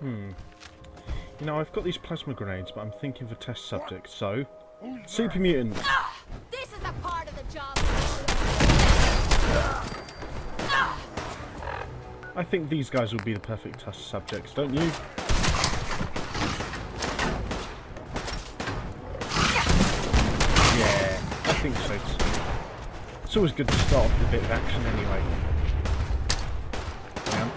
You know, I've got these plasma grenades, but I'm thinking of a test subject, so... Super mutant! This is a part of the job. I think these guys will be the perfect test subjects, don't you? Yeah, I think so too. It's always good to start off with a bit of action anyway. Yeah.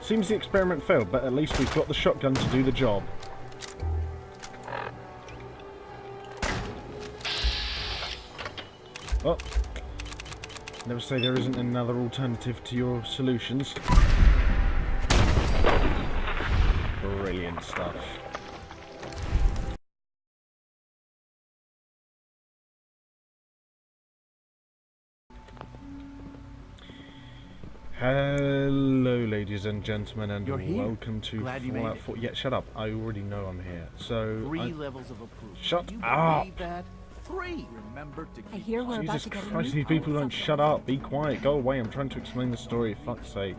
Seems the experiment failed, but at least we've got the shotgun to do the job. Oh. Never say there isn't another alternative to your solutions. Brilliant stuff. Hello, ladies and gentlemen, and welcome to Fallout 4. Yeah, shut up. I already know I'm here. So, Three levels of approval. Shut up! That? Three. Remember to keep I hear we're about Jesus to get Christ, these people don't shut up. Be quiet. Go away. I'm trying to explain the story, for fuck's sake.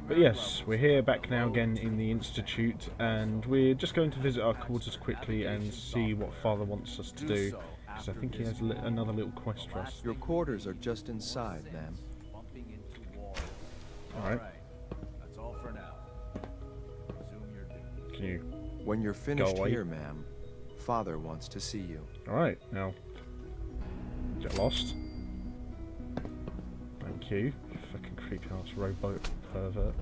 But yes, we're here back now again in the Institute, and we're just going to visit our quarters quickly and see what Father wants us to do, because I think he has another little quest for us. Your quarters are just inside, ma'am. Alright. That's all for now. Resume your duty. Can you... When you're finished here, ma'am, Father wants to see you. Alright, now... Get lost. Thank you. Fucking creepy ass rowboat pervert.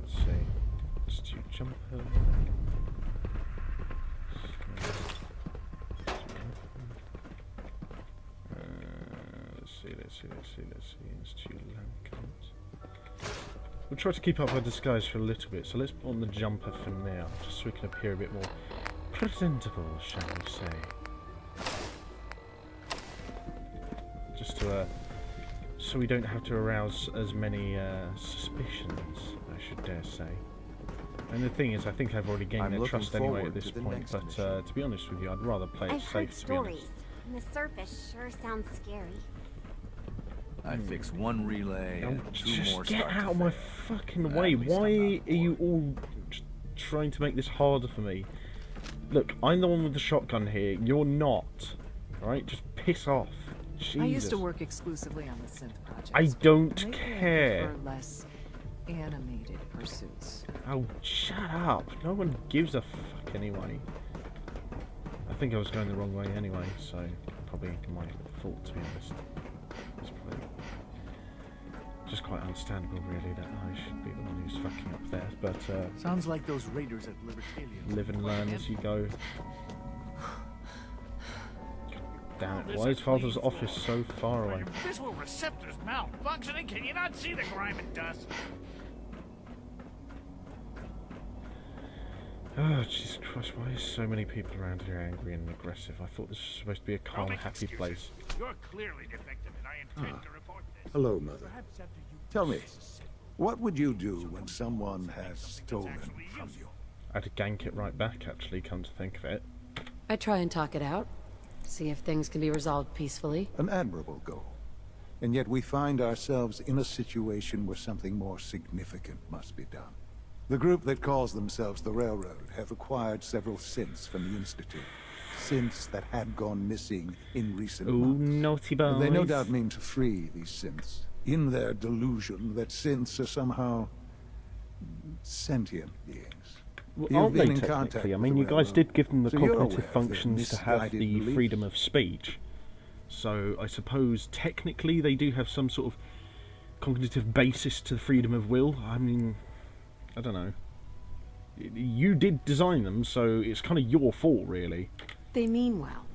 Let's see. Let's do jumper. Let's see. Institute lamp codes. We'll try to keep up our disguise for a little bit, so let's put on the jumper for now, just so we can appear a bit more presentable, shall we say. Just to, so we don't have to arouse as many suspicions, I should dare say. And the thing is, I think I've already gained their trust anyway at this point, but to be honest with you, I'd rather play it I've safe, heard to be honest. stories, and the surface sure sounds scary. I fixed one relay and two more. Just get start out to of my fail. fucking At way. least Why I'm not are you all trying to make this harder for me? Look, I'm the one with the shotgun here. You're not. Alright? Just piss off. Jesus. I used to work exclusively on the synth projects. I don't Lately care. I prefer less animated pursuits. Oh, shut up. No one gives a fuck anyway. I think I was going the wrong way anyway, so probably my fault, to be honest. It's probably just quite understandable, really, that I should be the one who's fucking up there. But Sounds like those raiders at Libertalia. live and learn as you go. Damn it! Why is Father's office so far away? Your visual receptors malfunctioning. Can you not see the grime and dust? Oh, Jesus Christ! Why is so many people around here angry and aggressive? I thought this was supposed to be a calm, happy place. You're clearly defective, and I intend to report this. Hello, Mother. Perhaps after you Tell me, what would you do when someone has stolen from you? I'd gank it right back, actually, come to think of it. I try and talk it out. See if things can be resolved peacefully. An admirable goal. And yet we find ourselves in a situation where something more significant must be done. The group that calls themselves the Railroad have acquired several synths from the Institute. Synths that had gone missing in recent Ooh, months. naughty boys. They no doubt mean to free these synths, in their delusion that synths are somehow sentient beings. Well, You've aren't been they in contact technically? I with mean, the you guys Railroad, did give them the so you're cognitive aware of functions to have misguided the beliefs. freedom of speech. So I suppose technically they do have some sort of cognitive basis to the freedom of will. I mean, I don't know. You did design them, so it's kind of your fault, really. They mean well.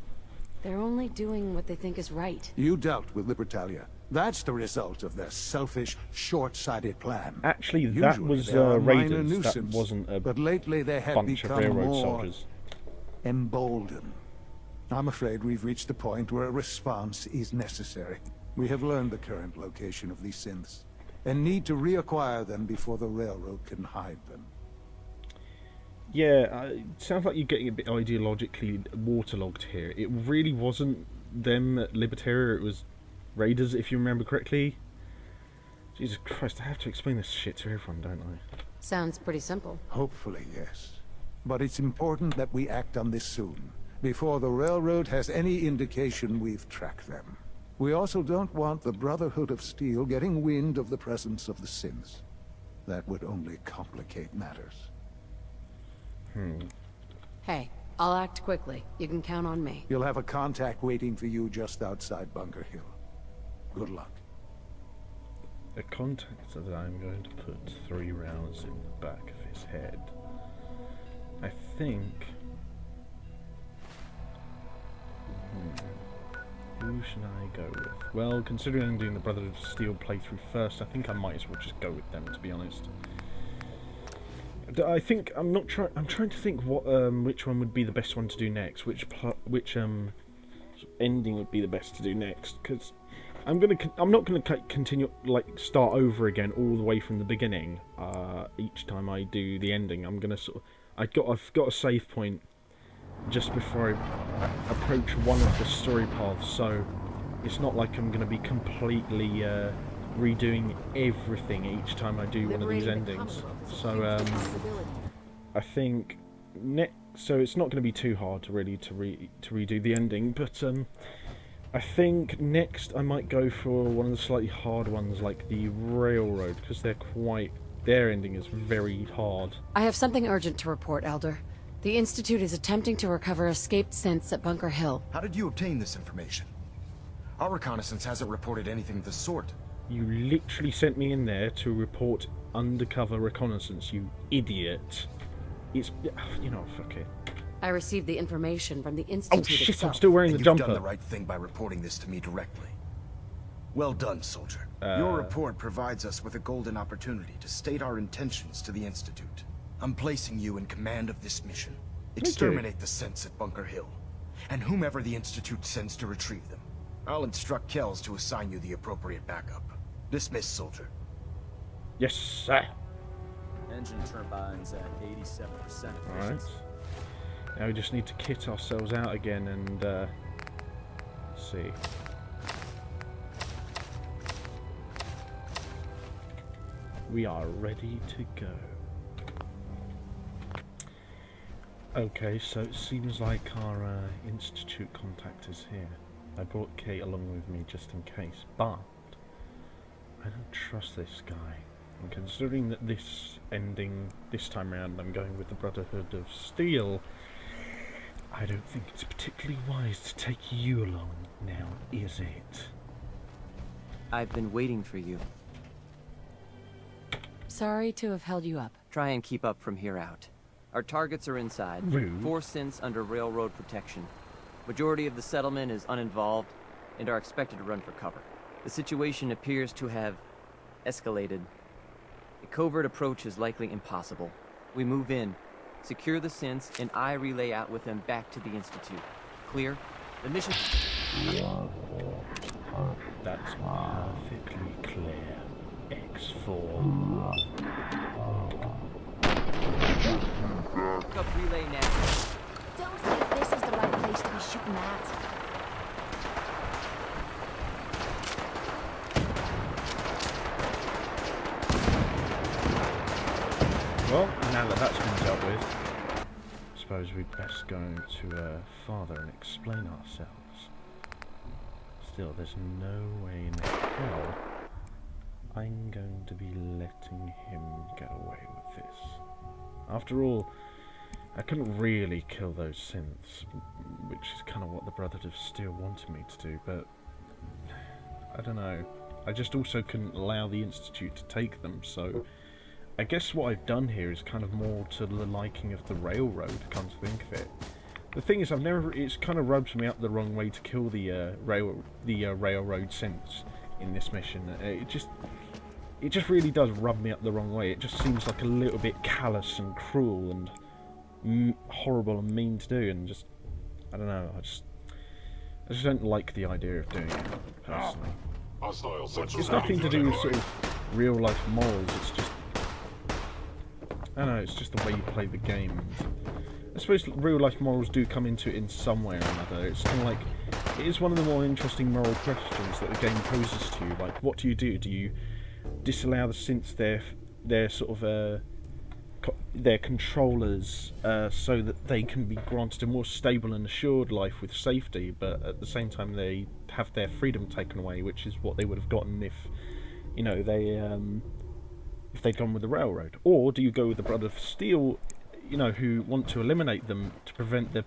They're only doing what they think is right. You dealt with Libertalia. That's the result of their selfish, short-sighted plan. Actually, that Usually was they are a minor raiders. That nuisance, wasn't a but lately they have bunch of become railroad more soldiers. emboldened. I'm afraid we've reached the point where a response is necessary. We have learned the current location of these synths, and need to reacquire them before the Railroad can hide them. Yeah, it sounds like you're getting a bit ideologically waterlogged here. It really wasn't them at Libertaria, it was raiders, if you remember correctly. Jesus Christ, I have to explain this shit to everyone, don't I? Sounds pretty simple. Hopefully, yes. But it's important that we act on this soon, before the railroad has any indication we've tracked them. We also don't want the Brotherhood of Steel getting wind of the presence of the synths. That would only complicate matters. Hey, I'll act quickly. You can count on me. You'll have a contact waiting for you just outside Bunker Hill. Good luck. A contact that I'm going to put 3 rounds in the back of his head. I think... Who should I go with? Well, considering I'm doing the Brotherhood of Steel playthrough first, I think I might as well just go with them, to be honest. I think I'm trying to think what which one would be the best one to do next, which ending would be the best to do next, because I'm not gonna continue, like, start over again all the way from the beginning. Each time I do the ending, I'm gonna I've got a save point just before I approach one of the story paths, so it's not like I'm gonna be completely redoing everything each time I do one of these endings. So I think so it's not going to be too hard to redo the ending, but I think next I might go for one of the slightly hard ones, like the railroad, because their ending is very hard. I have something urgent to report, Elder. The Institute is attempting to recover escaped synths at Bunker Hill. How did you obtain this information? Our reconnaissance hasn't reported anything of the sort. You literally sent me in there to report undercover reconnaissance, you idiot. It's... you know, fuck it. I received the information from the Institute shit, itself. I'm still wearing the jumper. You've done the right thing by reporting this to me directly. Well done, soldier. Your report provides us with a golden opportunity to state our intentions to the Institute. I'm placing you in command of this mission. Exterminate the synths at Bunker Hill, and whomever the Institute sends to retrieve them. I'll instruct Kells to assign you the appropriate backup. Dismissed, soldier. Yes, sir. Engine turbines at 87% efficiency. Alright. Now we just need to kit ourselves out again and see. We are ready to go. Okay, so it seems like our Institute contact is here. I brought Kate along with me just in case, but I don't trust this guy. And considering that this time around I'm going with the Brotherhood of Steel, I don't think it's particularly wise to take you along now, is it? I've been waiting for you. Sorry to have held you up. Try and keep up from here out. Our targets are inside. Rude. 4 synths under railroad protection. Majority of the settlement is uninvolved and are expected to run for cover. The situation appears to have escalated. A covert approach is likely impossible. We move in, secure the synths, and I relay out with them back to the Institute. Clear? The mission... That's perfectly clear. X4. Pick up relay now. Don't think this is the right place to be shooting at. Well, now that that's been dealt with, I suppose we'd best go to Father and explain ourselves. Still, there's no way in hell I'm going to be letting him get away with this. After all, I couldn't really kill those synths, which is kind of what the Brotherhood of Steel wanted me to do, but I don't know. I just also couldn't allow the Institute to take them, so I guess what I've done here is kind of more to the liking of the railroad, come to think of it. The thing is, it's kind of rubs me up the wrong way to kill the railroad synths in this mission. It just really does rub me up the wrong way. It just seems like a little bit callous and cruel and horrible and mean to do, and just, I don't know, I just don't like the idea of doing it, personally. It's nothing to do with sort of real life morals, it's just, I don't know, it's just the way you play the game. And I suppose real life morals do come into it in some way or another. It's kind of like, it is one of the more interesting moral questions that the game poses to you. Like, what do? Do you disallow the synths their sort of their controllers so that they can be granted a more stable and assured life with safety, but at the same time they have their freedom taken away, which is what they would have gotten if, you know, if they'd gone with the Railroad? Or do you go with the Brother of Steel, you know, who want to eliminate them to prevent the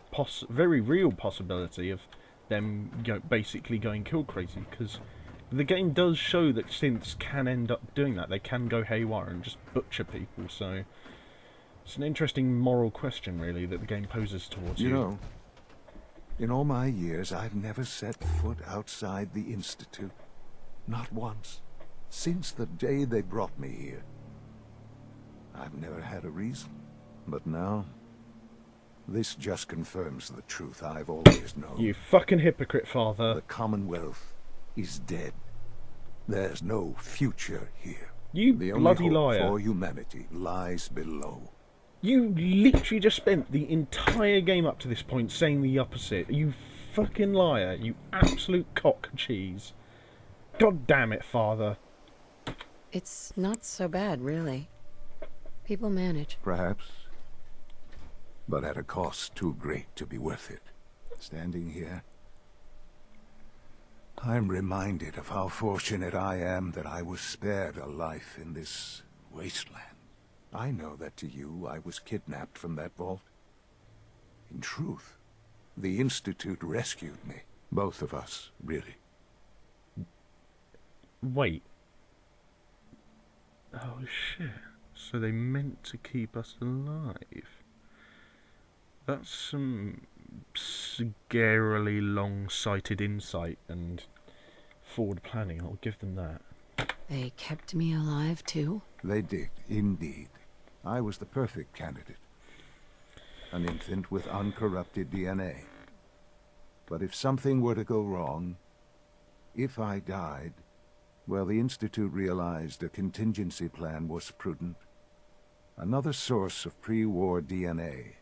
very real possibility of them basically going kill crazy? Because the game does show that synths can end up doing that. They can go haywire and just butcher people, so it's an interesting moral question, really, that the game poses towards you. You know, in all my years, I've never set foot outside the Institute. Not once. Since the day they brought me here. I've never had a reason. But now, this just confirms the truth I've always known. You fucking hypocrite, Father. The Commonwealth is dead. There's no future here. You the bloody only hope liar. for humanity lies below. You literally just spent the entire game up to this point saying the opposite. You fucking liar. You absolute cock cheese. God damn it, Father. It's not so bad, really. People manage. Perhaps. But at a cost too great to be worth it. Standing here, I'm reminded of how fortunate I am that I was spared a life in this wasteland. I know that to you, I was kidnapped from that vault. In truth, the Institute rescued me. Both of us, really. Wait. Oh, shit. So they meant to keep us alive. That's some scarily long-sighted insight and forward planning. I'll give them that. They kept me alive, too? They did, indeed. I was the perfect candidate. An infant with uncorrupted DNA. But if something were to go wrong, if I died, well, the Institute realized a contingency plan was prudent. Another source of pre-war DNA,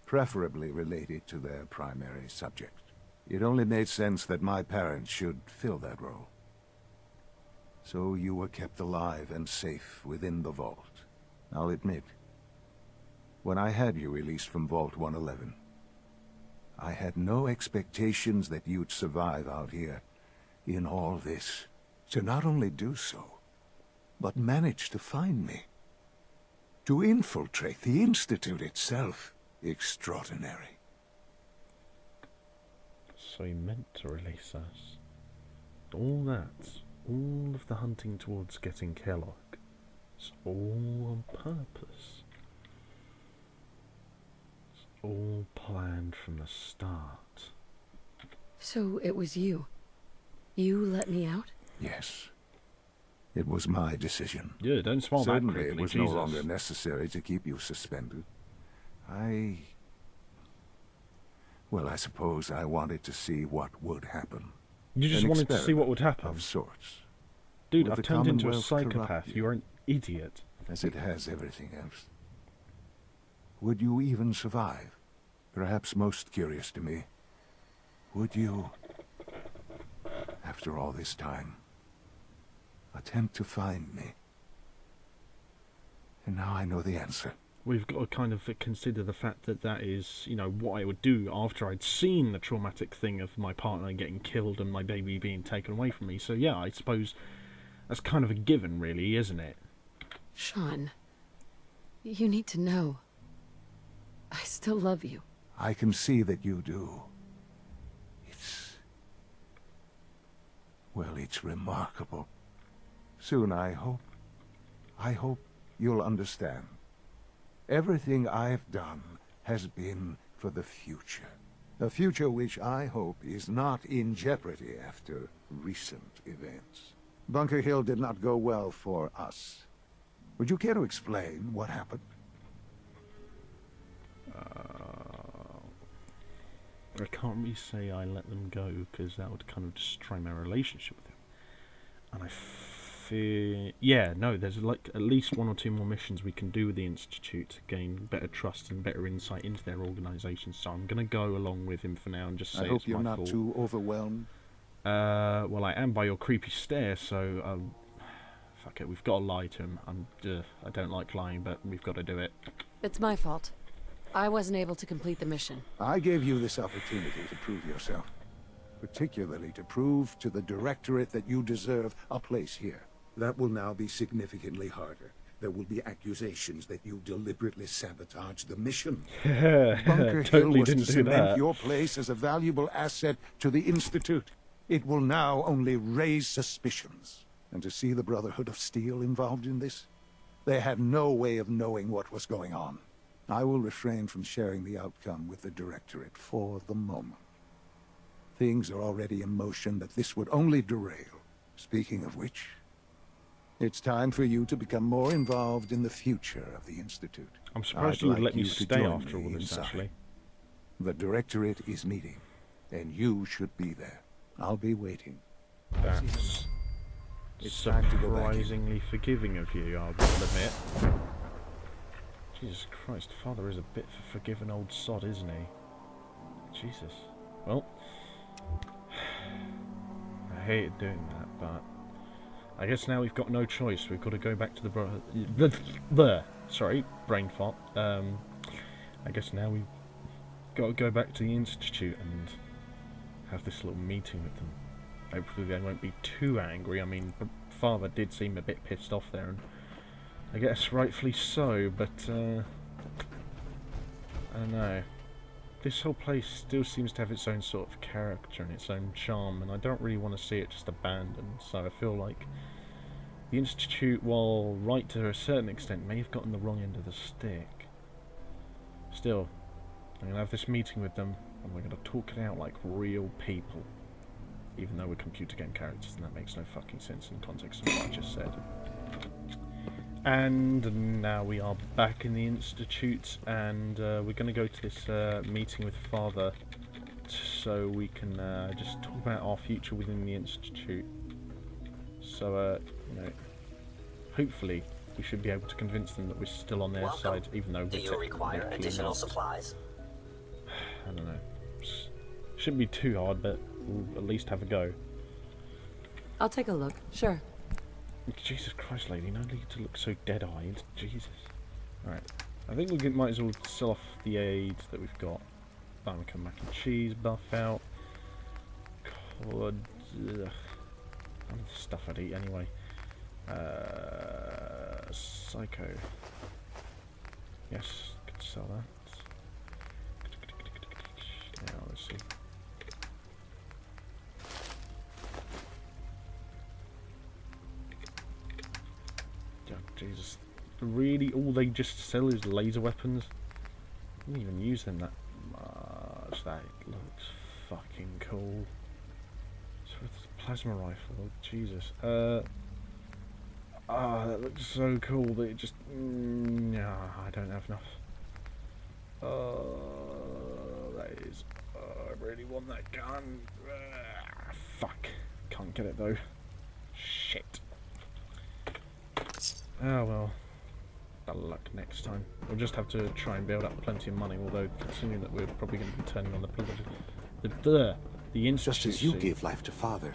preferably related to their primary subject. It only made sense that my parents should fill that role. So you were kept alive and safe within the vault. I'll admit, when I had you released from Vault 111, I had no expectations that you'd survive out here in all this. To not only do so, but manage to find me. To infiltrate the Institute itself. Extraordinary. So he meant to release us. All that, all of the hunting towards getting Kellogg, it's all on purpose. It's all planned from the start. So it was you. You let me out? Yes. It was my decision. Yeah, don't smile that Certainly quickly, it was Jesus. no longer necessary to keep you suspended. Well, I suppose I wanted to see what would happen. You just An wanted to see what would happen? of sorts. Dude, Would I've the turned into a Commonwealth psychopath. corrupt you? You're an idiot. As it has everything else. Would you even survive? Perhaps most curious to me, would you, after all this time, attempt to find me? And now I know the answer. We've got to kind of consider the fact that that is, you know, what I would do after I'd seen the traumatic thing of my partner getting killed and my baby being taken away from me. So yeah, I suppose that's kind of a given, really, isn't it? Sean, you need to know. I still love you. I can see that you do. It's remarkable. Soon, I hope you'll understand. Everything I've done has been for the future. A future which I hope is not in jeopardy after recent events. Bunker Hill did not go well for us. Would you care to explain what happened? I can't really say I let them go, because that would kind of destroy my relationship with him. And I Yeah, no, there's like at least 1 or 2 more missions we can do with the Institute to gain better trust and better insight into their organisation. So I'm going to go along with him for now and just say I hope it's you're my not fault. too overwhelmed. Well, I am by your creepy stare, so fuck it, we've got to lie to him. I don't like lying, but we've got to do it. It's my fault. I wasn't able to complete the mission. I gave you this opportunity to prove yourself. Particularly to prove to the Directorate that you deserve a place here. That will now be significantly harder. There will be accusations that you deliberately sabotaged the mission. Bunker Hill Totally was didn't to do cement that. your place as a valuable asset to the Institute. It will now only raise suspicions. And to see the Brotherhood of Steel involved in this, they had no way of knowing what was going on. I will refrain from sharing the outcome with the Directorate for the moment. Things are already in motion that this would only derail. Speaking of which, it's time for you to become more involved in the future of the Institute. I'm surprised you would let me stay after all this, actually. The Directorate is meeting, and you should be there. I'll be waiting. That's It's time to go back in. surprisingly forgiving of you, I will admit. Jesus Christ, Father is a bit of a forgiving old sod, isn't he? Jesus. Well, I hated doing that, but I guess now we've got no choice. We've got to go back to sorry, brain fart. I guess now we've got to go back to the Institute and have this little meeting with them. Hopefully they won't be too angry. I mean, Father did seem a bit pissed off there, and I guess rightfully so, but I don't know. This whole place still seems to have its own sort of character and its own charm, and I don't really want to see it just abandoned, so I feel like the Institute, while right to a certain extent, may have gotten the wrong end of the stick. Still, I'm going to have this meeting with them, and we're going to talk it out like real people. Even though we're computer game characters, and that makes no fucking sense in context of what I just said. And now we are back in the Institute, and we're going to go to this meeting with Father so we can just talk about our future within the Institute. So, you know, hopefully we should be able to convince them that we're still on their side, even though Do you require additional supplies? I don't know. Shouldn't be too hard, but we'll at least have a go. I'll take a look. Sure. Jesus Christ, lady, no need to look so dead-eyed. Jesus. Alright. I think we might as well sell off the aids that we've got. Barnacle mac and cheese buff out. Cod. Stuff I'd eat anyway. Psycho. Yes, could sell that. Now, let's see. Jesus, really all they just sell is laser weapons? I didn't even use them that much. That looks fucking cool. So it's a plasma rifle, oh, Jesus. That looks so cool, but it just... nah, I don't have enough. That is... I really want that gun. Fuck. Can't get it though. Shit. Oh well, better luck next time. We'll just have to try and build up plenty of money, although considering that we're probably going to be turning on the Institute. Just as you gave life to Father,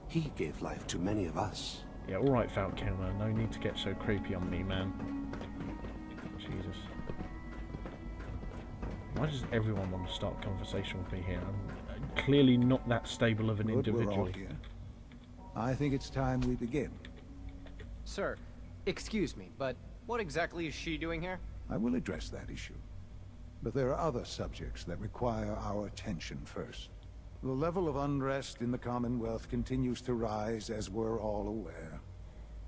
he gave life to many of us. Yeah, alright, Falconer, no need to get so creepy on me, man. Jesus. Why does everyone want to start a conversation with me here? I'm clearly not that stable of an Good, we're individual. all here. I think it's time we begin. Sir, excuse me, but what exactly is she doing here? I will address that issue. But there are other subjects that require our attention first. The level of unrest in the Commonwealth continues to rise, as we're all aware.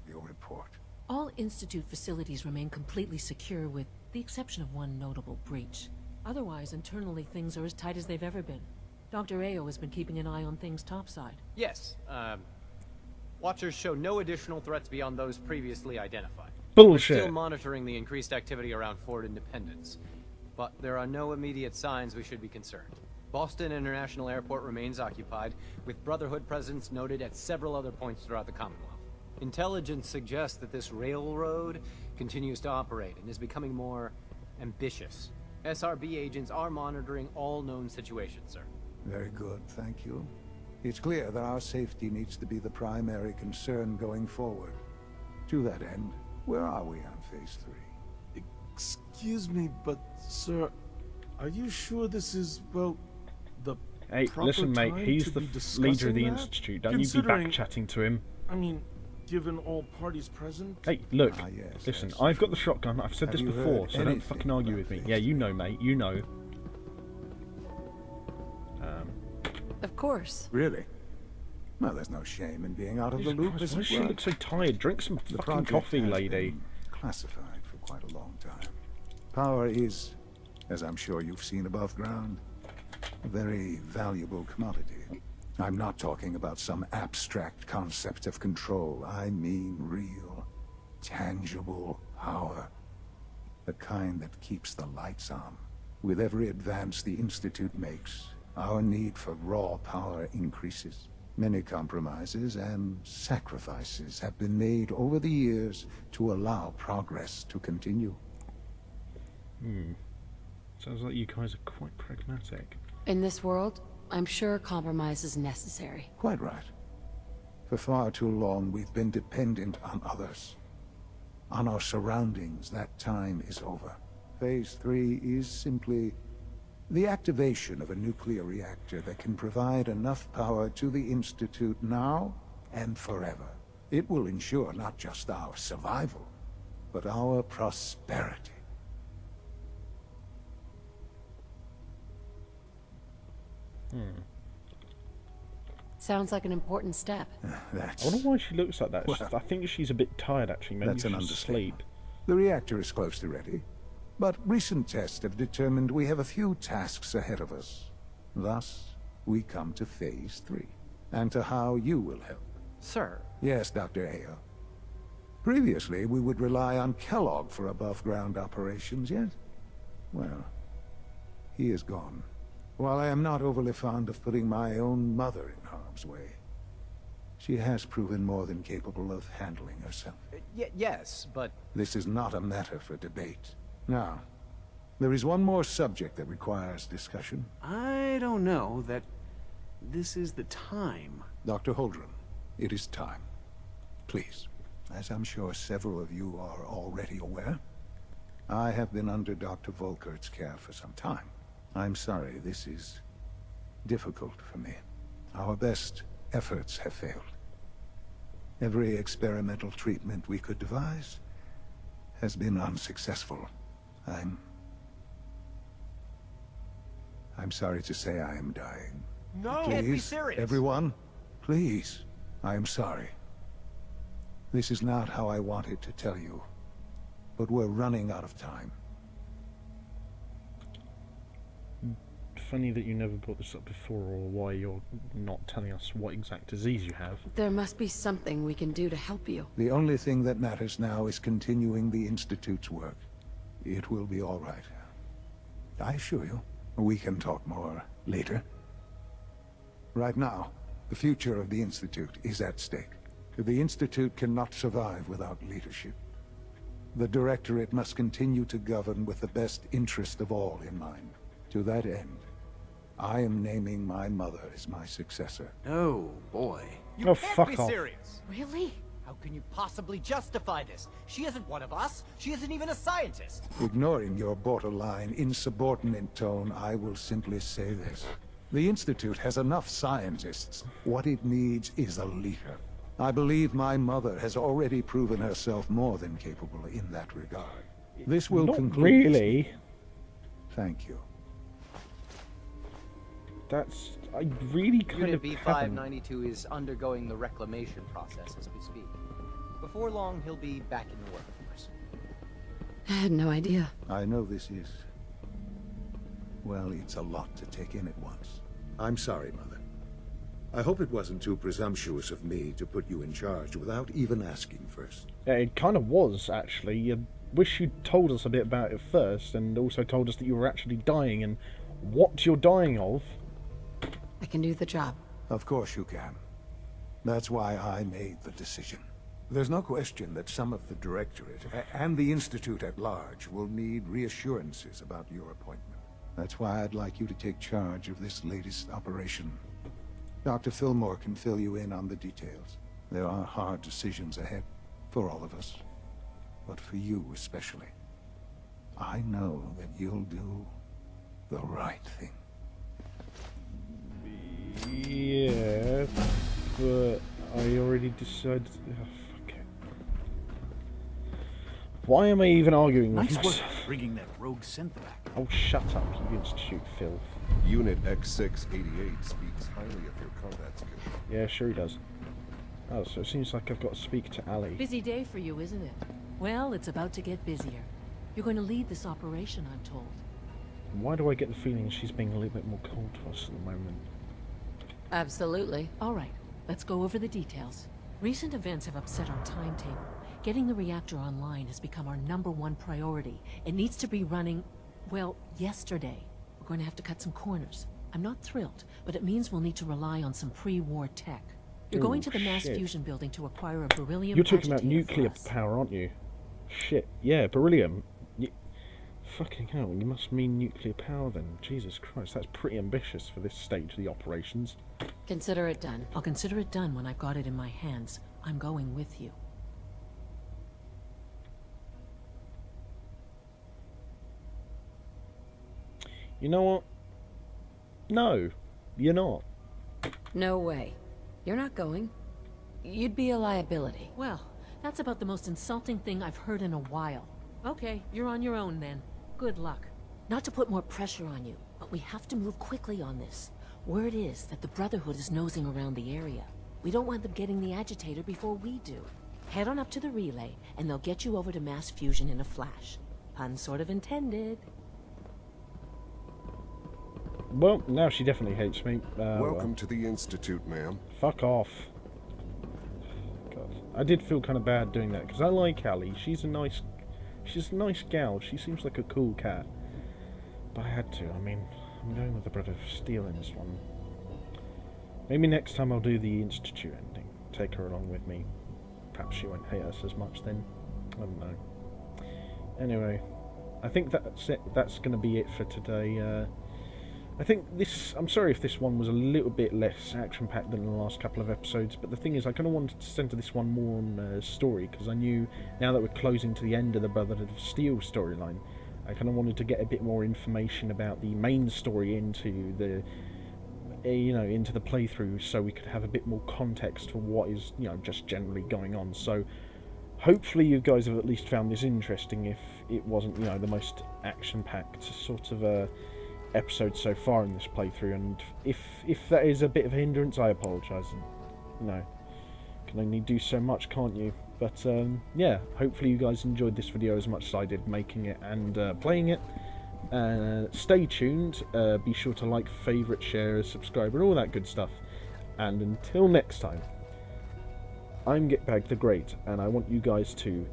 Your report. All Institute facilities remain completely secure with the exception of one notable breach. Otherwise, internally things are as tight as they've ever been. Dr. Ayo has been keeping an eye on things topside. Yes, Watchers show no additional threats beyond those previously identified. Bullshit. We're still monitoring the increased activity around Fort Independence, but there are no immediate signs we should be concerned. Boston International Airport remains occupied, with Brotherhood presence noted at several other points throughout the Commonwealth. Intelligence suggests that this railroad continues to operate and is becoming more ambitious. SRB agents are monitoring all known situations, sir. Very good, thank you. It's clear that our safety needs to be the primary concern going forward. To that end, where are we on Phase 3? Excuse me, but sir, are you sure this is, well, the Hey, proper listen, mate. time He's to the be leader of discussing the that? institute. Don't you be Considering- back-chatting to him. I mean, given all parties present. Hey, look. Yes, Listen, yes. I've got the shotgun. I've said Have this you before, heard so don't anything fucking argue about with me. Phase Yeah, you 3? know, mate. You know. Of course. Really? Well, there's no shame in being out of the loop, Christ, is why it? does she look so tired? Drink some The fucking project coffee, has lady. been classified for quite a long time. Power is, as I'm sure you've seen above ground, a very valuable commodity. I'm not talking about some abstract concept of control. I mean real, tangible power. The kind that keeps the lights on. With every advance the Institute makes, our need for raw power increases. Many compromises and sacrifices have been made over the years to allow progress to continue. Sounds like you guys are quite pragmatic. In this world, I'm sure compromise is necessary. Quite right. For far too long, we've been dependent on others. On our surroundings. That time is over. Phase 3 is simply the activation of a nuclear reactor that can provide enough power to the Institute now and forever. It will ensure not just our survival, but our prosperity. Sounds like an important step. That's... I wonder why she looks like that. Well, I think she's a bit tired, actually. Maybe that's an she's asleep. understatement. The reactor is close to ready, but recent tests have determined we have a few tasks ahead of us. Thus, we come to Phase 3, and to how you will help. Sir, Yes, Dr. Ayo. Previously, we would rely on Kellogg for above-ground operations, yet? Well, he is gone. While I am not overly fond of putting my own mother in harm's way, she has proven more than capable of handling herself. Yes, but This is not a matter for debate. Now, there is one more subject that requires discussion. I don't know that this is the time. Dr. Holdren, it is time. Please, as I'm sure several of you are already aware, I have been under Dr. Volkert's care for some time. I'm sorry, this is difficult for me. Our best efforts have failed. Every experimental treatment we could devise has been unsuccessful. I'm sorry to say I am dying. No! Please, Can't be serious! everyone, please, I am sorry. This is not how I wanted to tell you, but we're running out of time. Funny that you never brought this up before, or why you're not telling us what exact disease you have. There must be something we can do to help you. The only thing that matters now is continuing the Institute's work. It will be all right. I assure you, we can talk more later. Right now, the future of the Institute is at stake. The Institute cannot survive without leadership. The Directorate must continue to govern with the best interest of all in mind. To that end, I am naming my mother as my successor. Oh, boy. You can't be serious. Really? How can you possibly justify this? She isn't one of us. She isn't even a scientist. Ignoring your borderline, insubordinate tone, I will simply say this. The Institute has enough scientists. What it needs is a leader. I believe my mother has already proven herself more than capable in that regard. This will Not conclude... really. Thank you. That's... I really kind Unit of B592 is undergoing the reclamation process as we speak. Before long, he'll be back in the workforce. I had no idea. I know this is... well, it's a lot to take in at once. I'm sorry, Mother. I hope it wasn't too presumptuous of me to put you in charge without even asking first. Yeah, it kind of was, actually. I wish you'd told us a bit about it first, and also told us that you were actually dying, and what you're dying of. I can do the job. Of course you can. That's why I made the decision. There's no question that some of the Directorate and the Institute at large will need reassurances about your appointment. That's why I'd like you to take charge of this latest operation. Dr. Fillmore can fill you in on the details. There are hard decisions ahead for all of us, but for you especially. I know that you'll do the right thing. Yeah, but I already decided... Oh, fuck it. Why am I even arguing with Nice work myself? bringing that rogue synth back. Oh, shut up, you Institute filth. Unit X688 speaks highly of your combat skills. Yeah, sure he does. Oh, so it seems like I've got to speak to Ali. Busy day for you, isn't it? Well, it's about to get busier. You're going to lead this operation, I'm told. Why do I get the feeling she's being a little bit more cold to us at the moment? Absolutely. All right, let's go over the details. Recent events have upset our timetable. Getting the reactor online has become our #1 priority. It needs to be running, well, yesterday. We're going to have to cut some corners. I'm not thrilled, but it means we'll need to rely on some pre-war tech. You're going to the mass fusion building to acquire a beryllium. You're talking about nuclear power, aren't you? Shit, yeah, beryllium. Fucking hell, you must mean nuclear power then. Jesus Christ, that's pretty ambitious for this stage of the operations. Consider it done. I'll consider it done when I've got it in my hands. I'm going with you. You know what? No, you're not. No way. You're not going. You'd be a liability. Well, that's about the most insulting thing I've heard in a while. Okay, you're on your own then. Good luck. Not to put more pressure on you, but we have to move quickly on this. Word is that the Brotherhood is nosing around the area. We don't want them getting the agitator before we do. Head on up to the relay, and they'll get you over to mass fusion in a flash. Pun sort of intended. Well, now she definitely hates me. Welcome to the Institute, ma'am. Fuck off. God, I did feel kind of bad doing that, because I like Ali. She's a nice gal. She seems like a cool cat. But I had to. I mean, I'm going with the Brother of Steel in this one. Maybe next time I'll do the Institute ending. Take her along with me. Perhaps she won't hate us as much then. I don't know. Anyway, I think that's it. That's going to be it for today. I think this... I'm sorry if this one was a little bit less action-packed than the last couple of episodes, but the thing is, I kind of wanted to center this one more on story, because I knew, now that we're closing to the end of the Brotherhood of Steel storyline, I kind of wanted to get a bit more information about the main story into the... into the playthrough, so we could have a bit more context for what is, just generally going on. So, hopefully you guys have at least found this interesting, if it wasn't, the most action-packed sort of episode so far in this playthrough, and if that is a bit of a hindrance, I apologise. Can only do so much, can't you? But yeah, hopefully you guys enjoyed this video as much as I did making it and playing it. Stay tuned, be sure to like, favourite, share, subscribe and all that good stuff, and until next time, I'm Gitbag the Great, and I want you guys to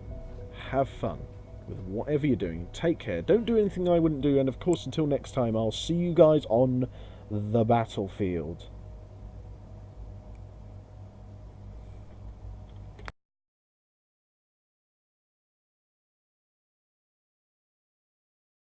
have fun with whatever you're doing. Take care, don't do anything I wouldn't do, and of course until next time, I'll see you guys on the battlefield.